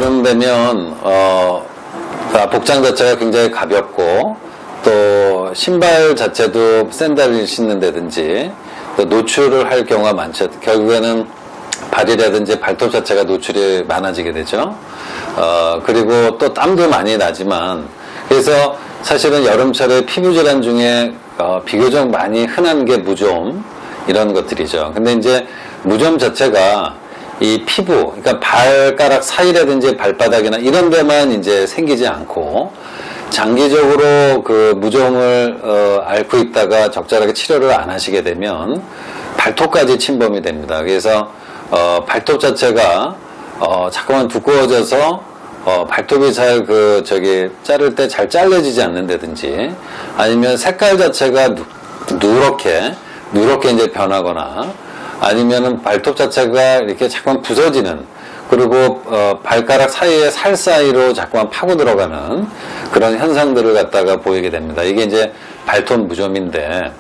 여름 되면 복장 자체가 굉장히 가볍고 또 신발 자체도 샌들을 신는다든지 또 노출을 할 경우가 많죠. 결국에는 발이라든지 발톱 자체가 노출이 많아지게 되죠. 그리고 또 땀도 많이 나지만, 그래서 사실은 여름철에 피부 질환 중에 비교적 많이 흔한 게 무좀, 이런 것들이죠. 근데 이제 무좀 자체가 이 피부, 그러니까 발가락 사이라든지 발바닥이나 이런 데만 이제 생기지 않고 장기적으로 그 무좀을 앓고 있다가 적절하게 치료를 안 하시게 되면 발톱까지 침범이 됩니다. 그래서 발톱 자체가 자꾸만 두꺼워져서 발톱이 잘 자를 때 잘 잘려지지 않는다든지, 아니면 색깔 자체가 누렇게 이제 변하거나, 아니면은 발톱 자체가 이렇게 자꾸만 부서지는, 그리고 발가락 사이에 살 사이로 자꾸만 파고 들어가는 그런 현상들을 갖다가 보이게 됩니다. 이게 이제 발톱 무좀인데,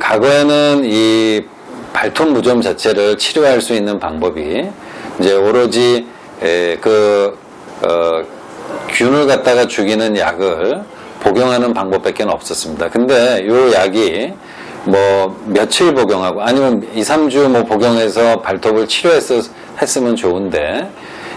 과거에는 이 발톱 무좀 자체를 치료할 수 있는 방법이 이제 오로지 균을 갖다가 죽이는 약을 복용하는 방법밖에 없었습니다. 근데 이 약이 뭐 며칠 복용하고 아니면 2, 3주 뭐 복용해서 발톱을 치료했으면 좋은데,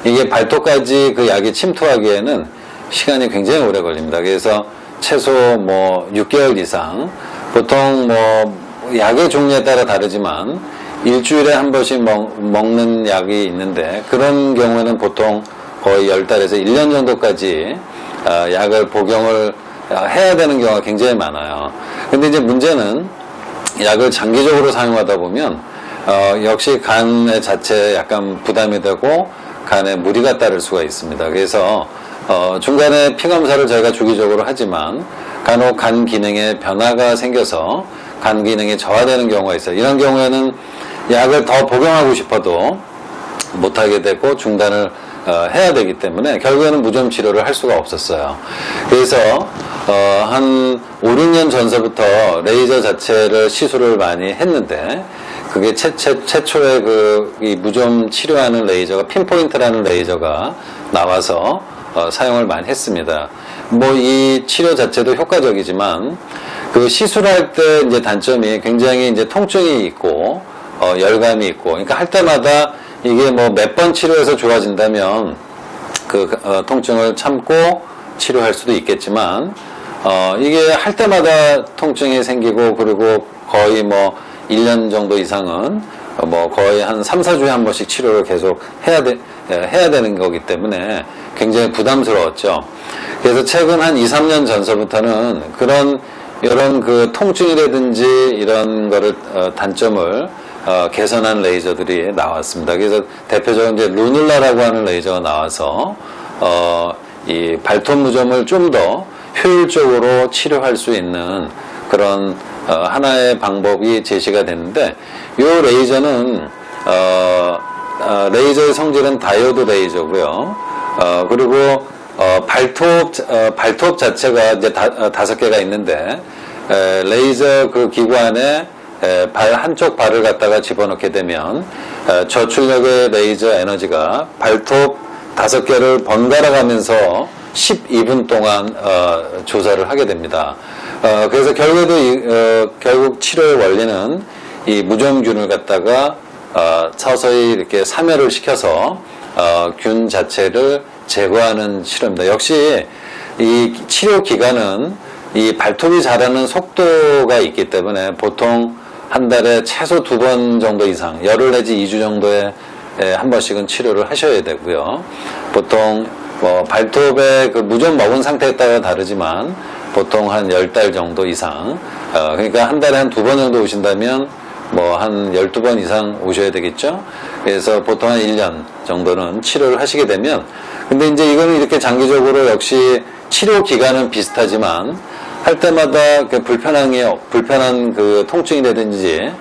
이게 발톱까지 그 약이 침투하기에는 시간이 굉장히 오래 걸립니다. 그래서 최소 뭐 6개월 이상, 보통 뭐 약의 종류에 따라 다르지만 일주일에 한 번씩 먹는 약이 있는데, 그런 경우에는 보통 거의 10달에서 1년 정도까지 약을 복용을 해야 되는 경우가 굉장히 많아요. 근데 이제 문제는 약을 장기적으로 사용하다 보면 역시 간 자체에 약간 부담이 되고 간에 무리가 따를 수가 있습니다. 그래서 중간에 피검사를 저희가 주기적으로 하지만 간혹 간 기능에 변화가 생겨서 간 기능이 저하되는 경우가 있어요. 이런 경우에는 약을 더 복용하고 싶어도 못하게 되고 중단을 해야 되기 때문에 결국에는 무좀 치료를 할 수가 없었어요. 그래서 한 5, 6년 전서부터 레이저 자체를 시술을 많이 했는데, 그게 최초에 이 무좀 치료하는 레이저가 핀포인트라는 레이저가 나와서 사용을 많이 했습니다. 뭐 이 치료 자체도 효과적이지만 그 시술할 때 이제 단점이 굉장히 이제 통증이 있고 열감이 있고, 그러니까 할 때마다 이게 뭐 몇 번 치료해서 좋아진다면 통증을 참고 치료할 수도 있겠지만, 이게 할 때마다 통증이 생기고, 그리고 거의 뭐 1년 정도 이상은 뭐 거의 한 3, 4주에 한 번씩 치료를 계속 해야 되는 거기 때문에 굉장히 부담스러웠죠. 그래서 최근 한 2, 3년 전서부터는 이런 그 통증이라든지 이런 거를 단점을 개선한 레이저들이 나왔습니다. 그래서 대표적으로 이제 루눌라라고 하는 레이저가 나와서 이 발톱 무좀을 좀 더 효율적으로 치료할 수 있는 그런 하나의 방법이 제시가 됐는데, 이 레이저는 레이저의 성질은 다이오드 레이저고요. 그리고 발톱 자체가 이제 5개가 있는데, 레이저 그 기구 안에 한쪽 발을 갖다가 집어넣게 되면 저출력의 레이저 에너지가 발톱 5개를 번갈아 가면서 12분 동안 조사를 하게 됩니다. 그래서 결국 치료의 원리는 이 무좀균을 갖다가 서서히 이렇게 사멸을 시켜서 균 자체를 제거하는 치료입니다. 역시 이 치료 기간은 이 발톱이 자라는 속도가 있기 때문에 보통 한 달에 최소 2번 정도 이상, 열흘 내지 2주 정도에 한 번씩은 치료를 하셔야 되고요. 보통 뭐 발톱의 그 무좀 먹은 상태에 따라 다르지만 보통 한 10달 정도 이상, 그러니까 한 달에 한 2번 정도 오신다면 뭐 한 12번 이상 오셔야 되겠죠. 그래서 보통 한 1년 정도는 치료를 하시게 되면, 근데 이제 이거는 이렇게 장기적으로 역시 치료 기간은 비슷하지만 할 때마다 그 불편한 그 통증이라든지,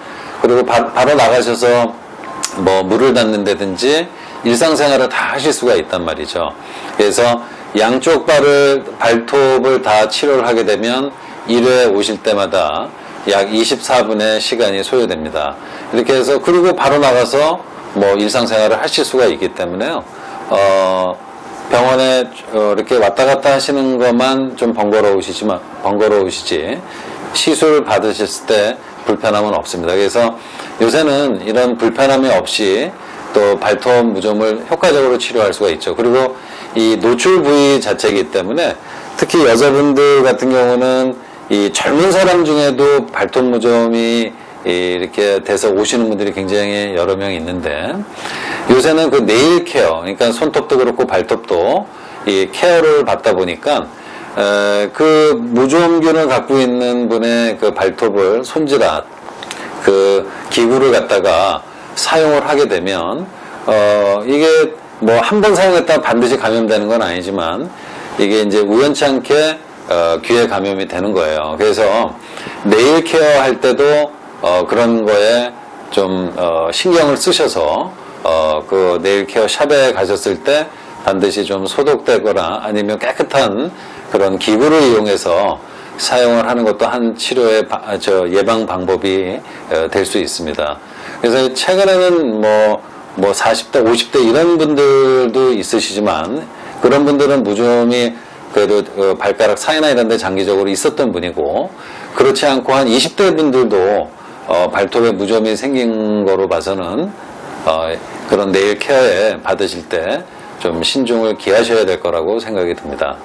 그리고 바로 나가셔서 뭐 물을 닿는다든지 일상생활을 다 하실 수가 있단 말이죠. 그래서 양쪽 발톱을 다 치료를 하게 되면 1회 오실 때마다 약 24분의 시간이 소요됩니다. 이렇게 해서, 그리고 바로 나가서 뭐 일상생활을 하실 수가 있기 때문에요. 병원에 이렇게 왔다 갔다 하시는 것만 좀 번거로우시지 시술 받으셨을 때 불편함은 없습니다. 그래서 요새는 이런 불편함이 없이 또 발톱 무좀을 효과적으로 치료할 수가 있죠. 그리고 이 노출 부위 자체이기 때문에 특히 여자분들 같은 경우는 이 젊은 사람 중에도 발톱 무좀이 이렇게 돼서 오시는 분들이 굉장히 여러 명 있는데 요새는 그 네일 케어, 그러니까 손톱도 그렇고 발톱도 이 케어를 받다 보니까 그 무좀균을 갖고 있는 분의 그 발톱을 손질한 그 기구를 갖다가 사용을 하게 되면 이게 뭐 한 번 사용했다 반드시 감염되는 건 아니지만 이게 이제 우연치 않게 귀에 감염이 되는 거예요. 그래서 네일 케어 할 때도 그런 거에 좀 신경을 쓰셔서 그 네일 케어 샵에 가셨을 때 반드시 좀 소독되거나 아니면 깨끗한 그런 기구를 이용해서 사용을 하는 것도 한 치료의 예방 방법이 될 수 있습니다. 그래서 최근에는 뭐 40대, 50대 이런 분들도 있으시지만 그런 분들은 무좀이 그래도 발가락 사이나 이런 데 장기적으로 있었던 분이고 그렇지 않고 한 20대 분들도 발톱에 무좀이 생긴 거로 봐서는 그런 네일 케어에 받으실 때 좀 신중을 기하셔야 될 거라고 생각이 듭니다.